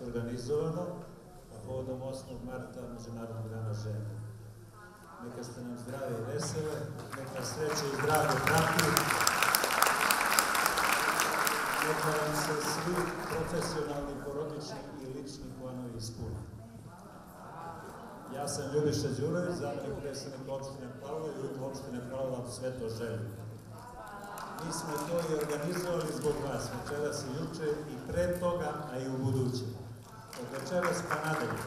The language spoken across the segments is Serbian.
organizovano, a povodom 8. marta, Međunarodnog dana žena. Neka ste nam zdrave i vesele, neka sreće i zdravlje prati, neka vam se svi profesionalni, porodični i lični planovi ispune. Ja sam Ljubiša Đurović, zamenik predsednika opštine Palilula i ujutru opštine Palilula sve to želim. Mi smo to i organizovali zbog vas, večeras i juče i pre toga, a i u buduće. Od večeras pa nadalje.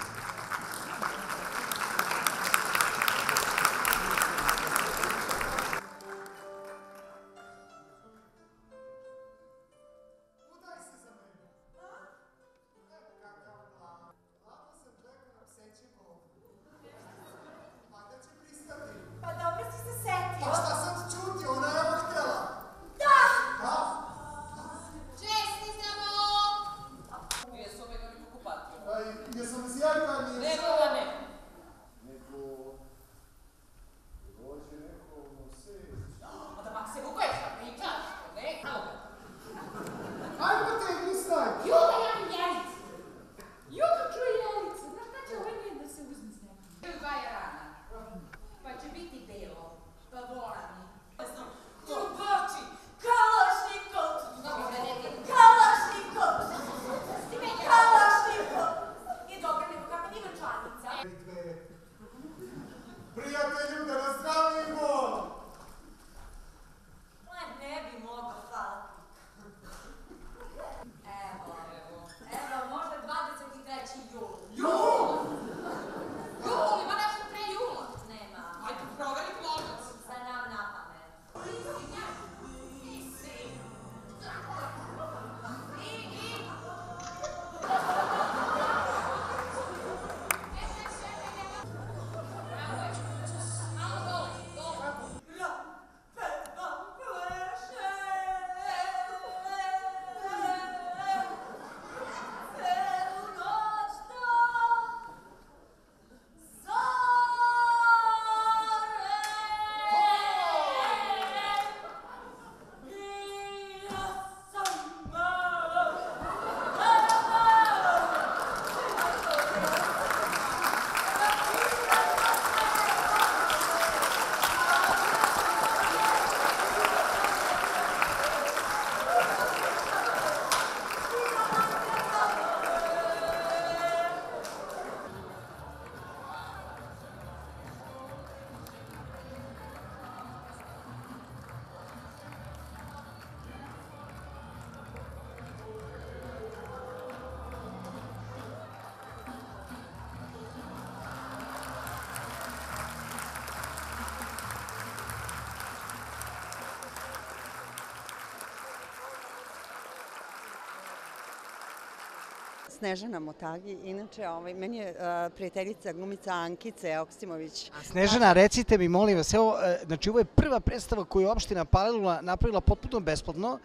Snežana Motagi, inače meni je prijateljica glumica Ankice Joksimović. Snežana, recite mi, molim vas, evo, znači ovo je prva predstava koju je opština Palilula napravila potpuno besplatno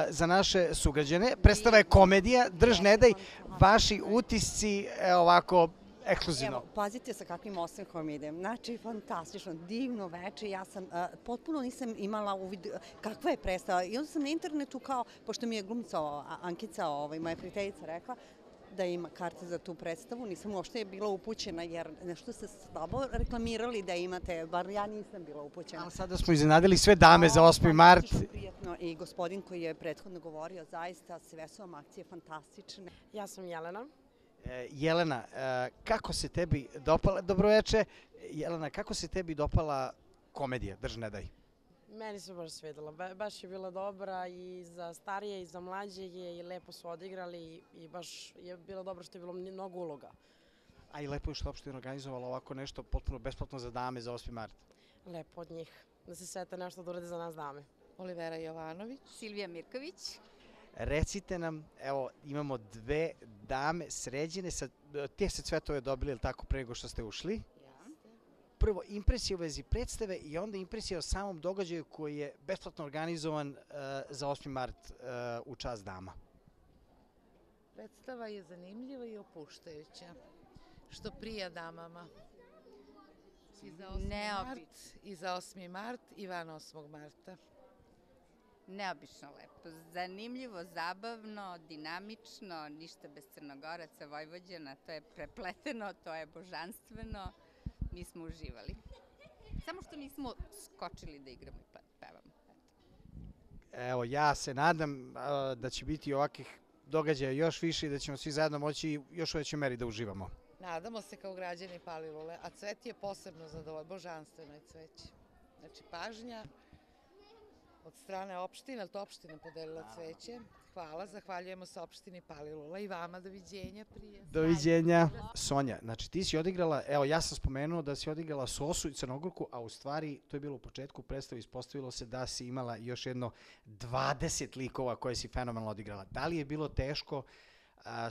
za naše sugrađane. Predstava je komedija, Drž ne daj, vaši utisci, ovako, ekskluzivno. Evo, pazite sa kakvim osmehom idem. Znači, fantastično, divno veče. Ja sam, potpuno nisam imala uvid kakva je predstava. I onda sam na internetu kao, pošto mi je glumica Ankica, moja prijateljica, rekla da ima karte za tu predstavu, nisam uopšte bila upućena, jer nešto ste slabo reklamirali da imate, bar ja nisam bila upućena. Ali sada smo iznenadili sve dame za 8. mart. Prijetno, i gospodin koji je prethodno govorio, zaista sve su vam akcije fantastične. Ja sam Jelena. Jelena, kako se tebi dopala, dobroveče, Jelena, kako se tebi dopala komedija Drž ne daj? Meni se baš svidela, baš je bila dobra i za starije i za mlađe je i lepo su odigrali i baš je bilo dobro što je bilo mnogo uloga. A i lepo je što opština organizovala ovako nešto potpuno besplatno za dame za 8. mart. Lepo od njih, da se sete nešto da urade za nas dame. Olivera Jovanović, Silvija Mirković. Recite nam, evo, imamo dve dame sređene, te se cvetove dobili, ili tako, pre nego što ste ušli? Prvo, impresija u vezi predstave i onda impresija o samom događaju koji je besplatno organizovan za 8. mart u čast dama. Predstava je zanimljiva i opuštajuća, što prija damama. I za 8. mart i van 8. marta. Neobično lepo, zanimljivo, zabavno, dinamično, ništa bez Crnogoraca, Vojvođana, to je prepleteno, to je božanstveno, mi smo uživali. Samo što nismo skočili da igramo i pevamo. Evo, ja se nadam da će biti ovakvih događaja još više i da ćemo svi zajedno moći još u većoj meri da uživamo. Nadamo se kao građani Palilule, a cvet je posebno zadovoljno, božanstveno je cveće. Znači, pažnja od strane opštine, ali to opština podelila cveće. Hvala, zahvaljujemo se opštini Palilula i vama, doviđenja, prije. Doviđenja. Sonja, znači ti si odigrala, evo ja sam spomenuo da si odigrala Sosu i Crnogorku, a u stvari to je bilo u početku predstave, ispostavilo se da si imala još jedno 20 likova koje si fenomenalno odigrala. Da li je bilo teško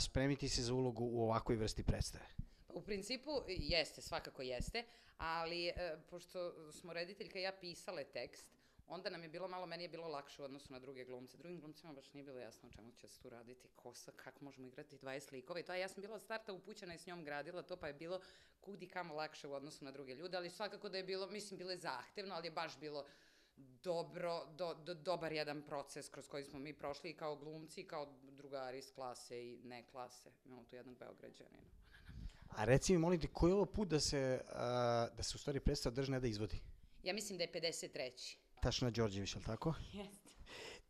spremiti se za ulogu u ovakvoj vrsti predstave? U principu jeste, svakako jeste, ali pošto smo rediteljka i ja pisale tekst, onda nam je bilo malo, meni je bilo lakše u odnosu na druge glumce. Drugim glumcima baš nije bilo jasno o čemu će se tu raditi, kako možemo igrati 20 likova i to. Ja sam bila od starta upućena i s njom gradila to, pa je bilo kudi kamo lakše u odnosu na druge ljude, ali svakako da je bilo, mislim, bilo je zahtevno, ali je baš bilo dobar jedan proces kroz koji smo mi prošli i kao glumci i kao drugari iz klase i ne klase. Imamo tu jednog Beograđanina. A reci mi, molim te, koji je ovo put da se u stvari predstava drži, ne da izvodi? Ja mislim da je 53. Tašna Đorđević, je li tako? Jeste.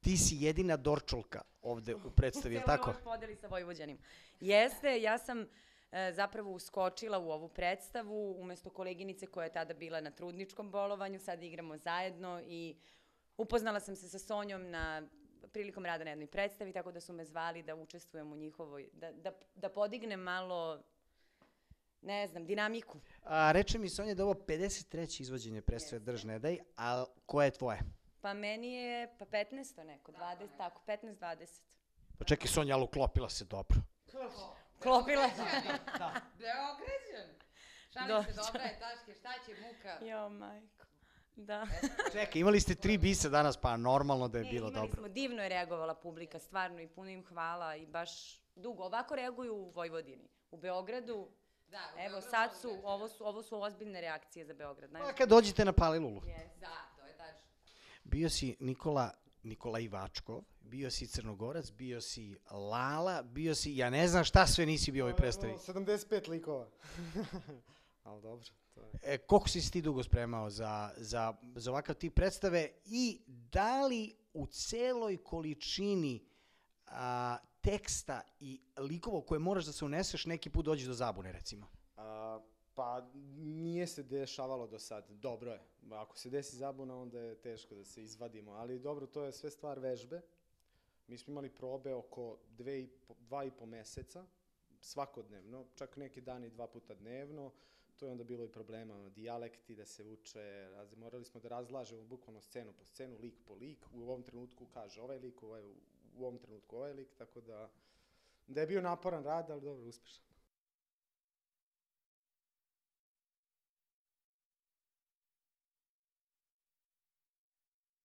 Ti si jedina Dorčolka ovde u predstavi, je li tako? U celoj podeli sa Vojvođanim. Jeste, ja sam zapravo uskočila u ovu predstavu umesto koleginice koja je tada bila na trudničkom bolovanju, sad igramo zajedno i upoznala sam se sa Sonjom prilikom rada na jednoj predstavi, tako da su me zvali da učestvujem u njihovoj, da podignem malo, ne znam, dinamiku. Reče mi Sonja da je ovo 53. izvođenje predstave Drž ne daj, a koje je tvoje? Pa meni je 15. neko, 20, tako, 15-20. Pa čekaj Sonja, ali uklopila se dobro. Klopila se. Beograđan. Šalim se, dobra je taške, šta će muka? Jo, majko. Da. Čekaj, imali ste 3 bisa danas, pa normalno da je bilo dobro. Imali smo, divno je reagovala publika, stvarno, i puno im hvala i baš dugo. Ovako reaguju u Vojvodini. U Beogradu, evo sad su, ovo su ozbiljne reakcije za Beograd. Pa kad dođete na Palilulu. Da, to je tačno. Bio si Nikola Ivačkov, bio si Crnogorac, bio si Lala, bio si, ja ne znam šta sve nisi bio u ovoj predstavi. 75 likova. Ali dobro. Koliko si ti dugo spremao za ovakav tip predstave i da li u celoj količini teksta i likova koje moraš da se uneseš neki put dođeš do zabune, recimo? Pa nije se dešavalo do sad, dobro je. Ako se desi zabuna, onda je teško da se izvadimo, ali dobro, to je sve stvar vežbe. Mi smo imali probe oko 2,5 meseca, svakodnevno, čak neki dani 2 puta dnevno. To je onda bilo i problema, dijalekti da se uče, morali smo da razlažemo bukvalno scenu po scenu, lik po lik, u ovom trenutku kaže ovaj lik, u ovom trenutku ovaj lik, tako da je bio naporan rad, ali dobro, uspešan.